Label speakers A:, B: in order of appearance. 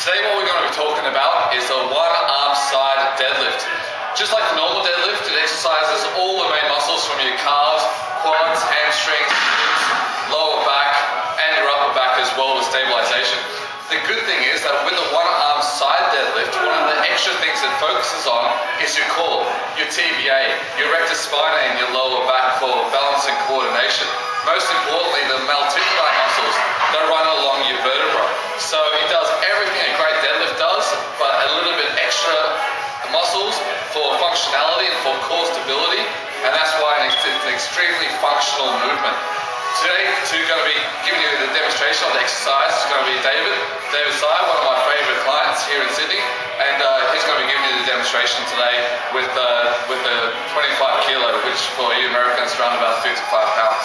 A: Today what we're going to be talking about is the one-arm side deadlift. Just like the normal deadlift, it exercises all the main muscles from your calves, quads, hamstrings, glutes, lower back, and your upper back as well with stabilization. The good thing is that with the one-arm side deadlift, one of the extra things it focuses on is your core, your TBA, your rectus spinae and your lower back for balance and coordination. Most importantly, the maltipli muscles that run along your vertebra. So it does everything a great deadlift does, but a little bit extra muscles for functionality and for core stability, and that's why it's an extremely functional movement. Today, we're going to be giving you the demonstration of the exercise. It's going to be David Sy, one of my favourite clients here in Sydney, and he's going to be giving you the demonstration today with the 25 kilo, which for you Americans is around about 55 pounds.